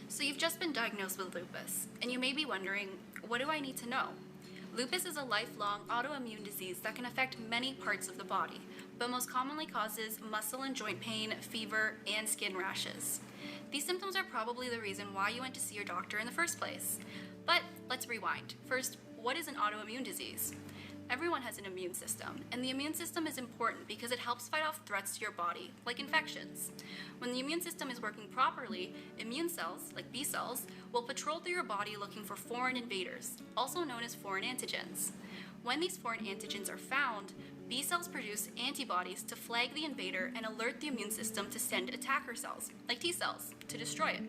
So you've just been diagnosed with lupus, and you may be wondering, what do I need to know? Lupus is a lifelong autoimmune disease that can affect many parts of the body, but most commonly causes muscle and joint pain, fever, and skin rashes. These symptoms are probably the reason why you went to see your doctor in the first place. But let's rewind. First, what is an autoimmune disease? Everyone has an immune system, and the immune system is important because it helps fight off threats to your body, like infections. When the immune system is working properly, immune cells, like B cells, will patrol through your body looking for foreign invaders, also known as foreign antigens. When these foreign antigens are found, B cells produce antibodies to flag the invader and alert the immune system to send attacker cells, like T cells, to destroy it.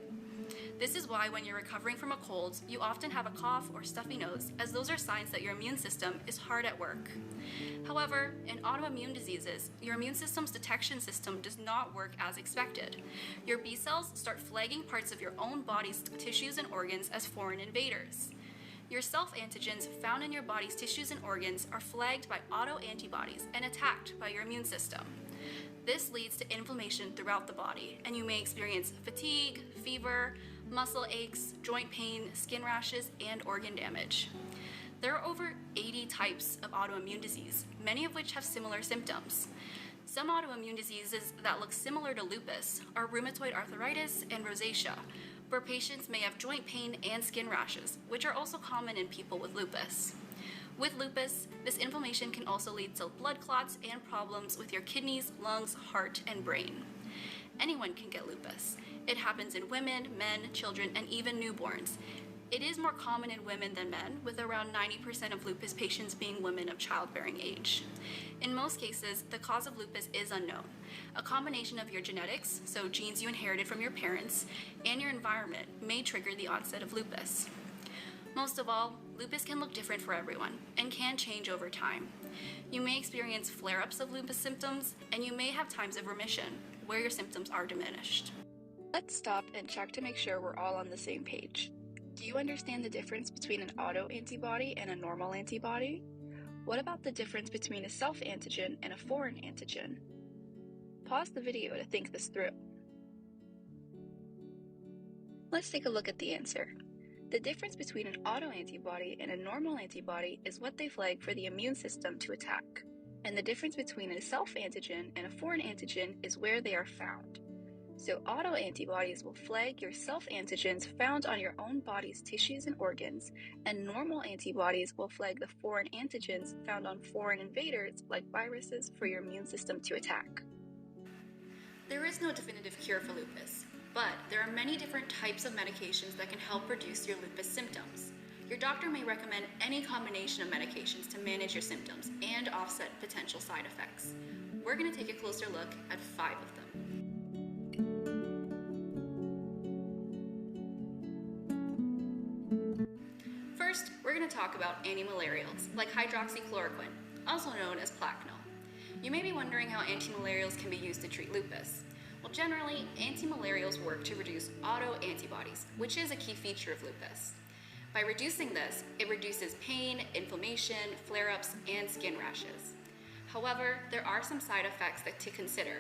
This is why when you're recovering from a cold, you often have a cough or stuffy nose, as those are signs that your immune system is hard at work. However, in autoimmune diseases, your immune system's detection system does not work as expected. Your B cells start flagging parts of your own body's tissues and organs as foreign invaders. Your self-antigens found in your body's tissues and organs are flagged by autoantibodies and attacked by your immune system. This leads to inflammation throughout the body, and you may experience fatigue, fever, muscle aches, joint pain, skin rashes, and organ damage. There are over 80 types of autoimmune disease, many of which have similar symptoms. Some autoimmune diseases that look similar to lupus are rheumatoid arthritis and rosacea, where patients may have joint pain and skin rashes, which are also common in people with lupus. With lupus, this inflammation can also lead to blood clots and problems with your kidneys, lungs, heart, and brain. Anyone can get lupus. It happens in women, men, children, and even newborns. It is more common in women than men, with around 90% of lupus patients being women of childbearing age. In most cases, the cause of lupus is unknown. A combination of your genetics, so genes you inherited from your parents, and your environment may trigger the onset of lupus. Most of all, lupus can look different for everyone and can change over time. You may experience flare-ups of lupus symptoms, and you may have times of remission, where your symptoms are diminished. Let's stop and check to make sure we're all on the same page. Do you understand the difference between an autoantibody and a normal antibody? What about the difference between a self-antigen and a foreign antigen? Pause the video to think this through. Let's take a look at the answer. The difference between an autoantibody and a normal antibody is what they flag for the immune system to attack. And the difference between a self-antigen and a foreign antigen is where they are found. So autoantibodies will flag your self-antigens found on your own body's tissues and organs, and normal antibodies will flag the foreign antigens found on foreign invaders like viruses for your immune system to attack. There is no definitive cure for lupus, but there are many different types of medications that can help reduce your lupus symptoms. Your doctor may recommend any combination of medications to manage your symptoms and offset potential side effects. We're going to take a closer look at 5 of them. First, we're going to talk about antimalarials, like hydroxychloroquine, also known as Plaquenil. You may be wondering how antimalarials can be used to treat lupus. Well, generally, antimalarials work to reduce autoantibodies, which is a key feature of lupus. By reducing this, it reduces pain, inflammation, flare-ups, and skin rashes. However, there are some side effects to consider.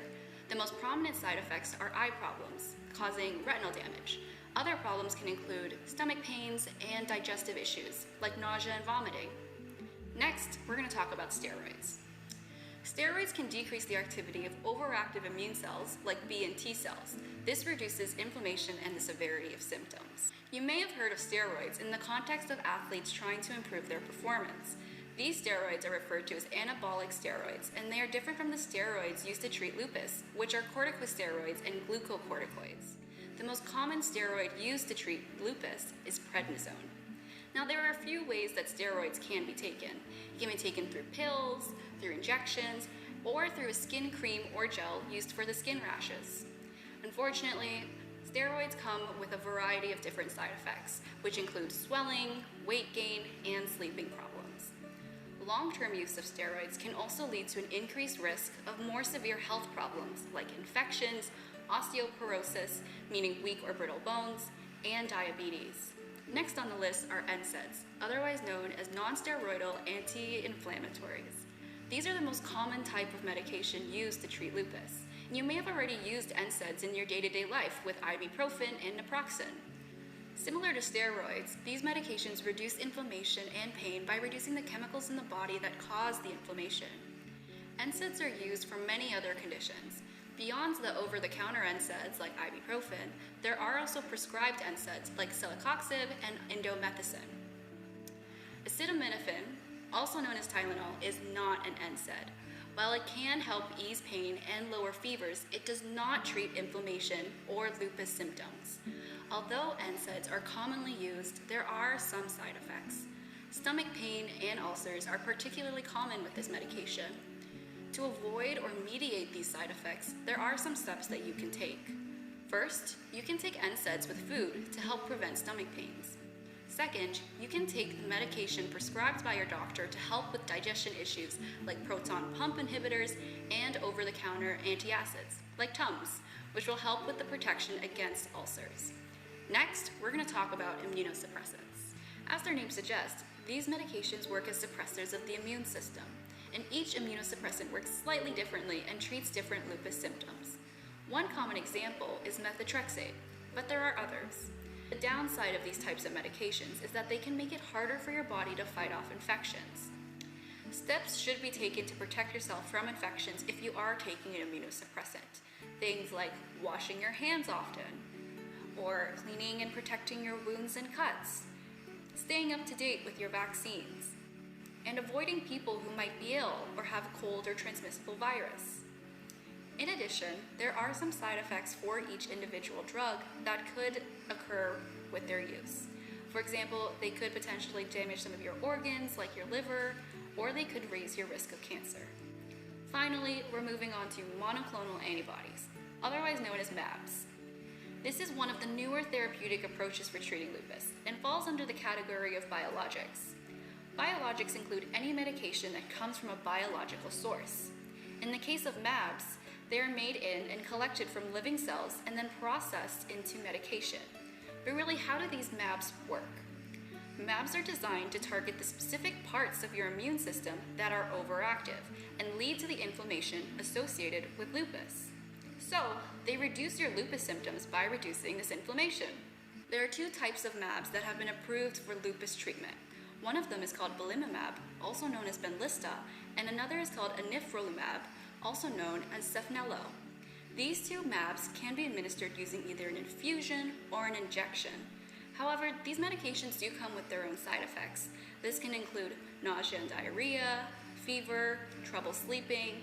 The most prominent side effects are eye problems, causing retinal damage. Other problems can include stomach pains and digestive issues, like nausea and vomiting. Next, we're going to talk about steroids. Steroids can decrease the activity of overactive immune cells, like B and T cells. This reduces inflammation and the severity of symptoms. You may have heard of steroids in the context of athletes trying to improve their performance. These steroids are referred to as anabolic steroids, and they are different from the steroids used to treat lupus, which are corticosteroids and glucocorticoids. The most common steroid used to treat lupus is prednisone. Now, there are a few ways that steroids can be taken. It can be taken through pills, through injections, or through a skin cream or gel used for the skin rashes. Unfortunately, steroids come with a variety of different side effects, which include swelling, weight gain, and sleeping problems. Long-term use of steroids can also lead to an increased risk of more severe health problems like infections, osteoporosis, meaning weak or brittle bones, and diabetes. Next on the list are NSAIDs, otherwise known as non-steroidal anti-inflammatories. These are the most common type of medication used to treat lupus. You may have already used NSAIDs in your day-to-day life with ibuprofen and naproxen. Similar to steroids, these medications reduce inflammation and pain by reducing the chemicals in the body that cause the inflammation. NSAIDs are used for many other conditions. Beyond the over-the-counter NSAIDs like ibuprofen, there are also prescribed NSAIDs like celecoxib and indomethacin. Acetaminophen, also known as Tylenol, is not an NSAID. While it can help ease pain and lower fevers, it does not treat inflammation or lupus symptoms. Although NSAIDs are commonly used, there are some side effects. Stomach pain and ulcers are particularly common with this medication. To avoid or mediate these side effects, there are some steps that you can take. First, you can take NSAIDs with food to help prevent stomach pains. Second, you can take the medication prescribed by your doctor to help with digestion issues like proton pump inhibitors and over-the-counter antacids like Tums, which will help with the protection against ulcers. Next, we're going to talk about immunosuppressants. As their name suggests, these medications work as suppressors of the immune system, and each immunosuppressant works slightly differently and treats different lupus symptoms. One common example is methotrexate, but there are others. The downside of these types of medications is that they can make it harder for your body to fight off infections. Steps should be taken to protect yourself from infections if you are taking an immunosuppressant. Things like washing your hands often, or cleaning and protecting your wounds and cuts, staying up to date with your vaccines, and avoiding people who might be ill or have a cold or transmissible virus. In addition, there are some side effects for each individual drug that could occur with their use. For example, they could potentially damage some of your organs, like your liver, or they could raise your risk of cancer. Finally, we're moving on to monoclonal antibodies, otherwise known as mAbs. This is one of the newer therapeutic approaches for treating lupus and falls under the category of biologics. Biologics include any medication that comes from a biological source. In the case of mAbs, they are made in and collected from living cells and then processed into medication. But really, how do these mAbs work? mAbs are designed to target the specific parts of your immune system that are overactive and lead to the inflammation associated with lupus. So, they reduce your lupus symptoms by reducing this inflammation. There are two types of mAbs that have been approved for lupus treatment. One of them is called belimumab, also known as Benlysta, and another is called anifrolumab, also known as Cefnello. These two mAbs can be administered using either an infusion or an injection. However, these medications do come with their own side effects. This can include nausea and diarrhea, fever, trouble sleeping,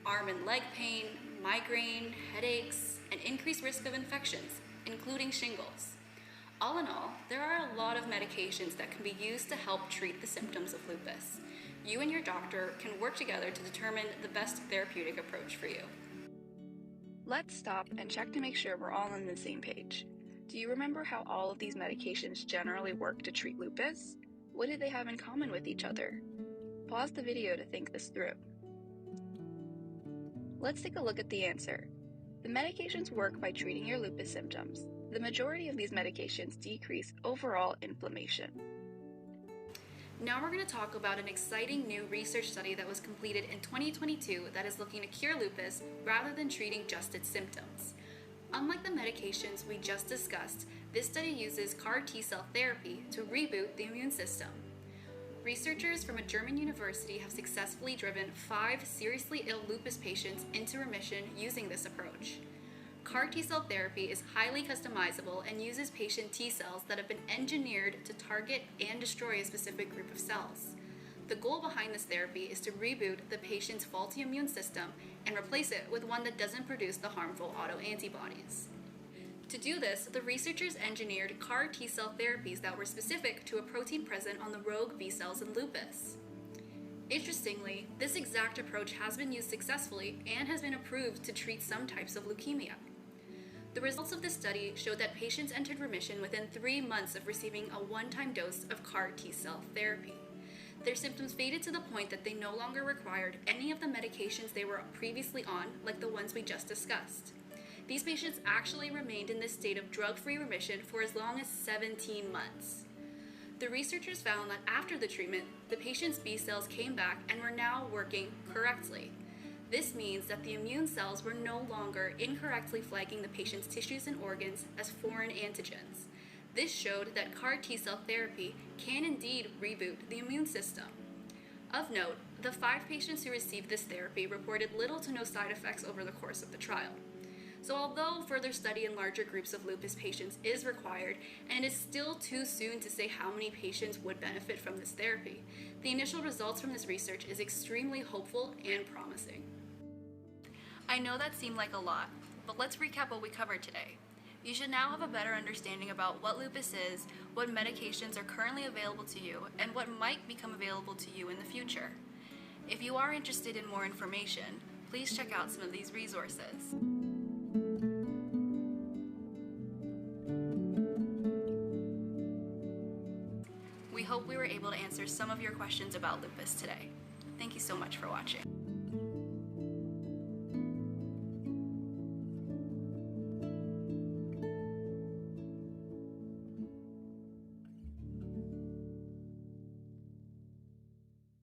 arm and leg pain, migraine, headaches, and increased risk of infections, including shingles. All in all, there are a lot of medications that can be used to help treat the symptoms of lupus. You and your doctor can work together to determine the best therapeutic approach for you. Let's stop and check to make sure we're all on the same page. Do you remember how all of these medications generally work to treat lupus? What do they have in common with each other? Pause the video to think this through. Let's take a look at the answer. The medications work by treating your lupus symptoms. The majority of these medications decrease overall inflammation. Now we're going to talk about an exciting new research study that was completed in 2022 that is looking to cure lupus rather than treating just its symptoms. Unlike the medications we just discussed, this study uses CAR T-cell therapy to reboot the immune system. Researchers from a German university have successfully driven 5 seriously ill lupus patients into remission using this approach. CAR T-cell therapy is highly customizable and uses patient T-cells that have been engineered to target and destroy a specific group of cells. The goal behind this therapy is to reboot the patient's faulty immune system and replace it with one that doesn't produce the harmful autoantibodies. To do this, the researchers engineered CAR T-cell therapies that were specific to a protein present on the rogue B cells in lupus. Interestingly, this exact approach has been used successfully and has been approved to treat some types of leukemia. The results of this study showed that patients entered remission within 3 months of receiving a one-time dose of CAR T-cell therapy. Their symptoms faded to the point that they no longer required any of the medications they were previously on, like the ones we just discussed. These patients actually remained in this state of drug-free remission for as long as 17 months. The researchers found that after the treatment, the patient's B cells came back and were now working correctly. This means that the immune cells were no longer incorrectly flagging the patient's tissues and organs as foreign antigens. This showed that CAR T-cell therapy can indeed reboot the immune system. Of note, the 5 patients who received this therapy reported little to no side effects over the course of the trial. So although further study in larger groups of lupus patients is required, and it is still too soon to say how many patients would benefit from this therapy, the initial results from this research is extremely hopeful and promising. I know that seemed like a lot, but let's recap what we covered today. You should now have a better understanding about what lupus is, what medications are currently available to you, and what might become available to you in the future. If you are interested in more information, please check out some of these resources. We hope we were able to answer some of your questions about lupus today. Thank you so much for watching.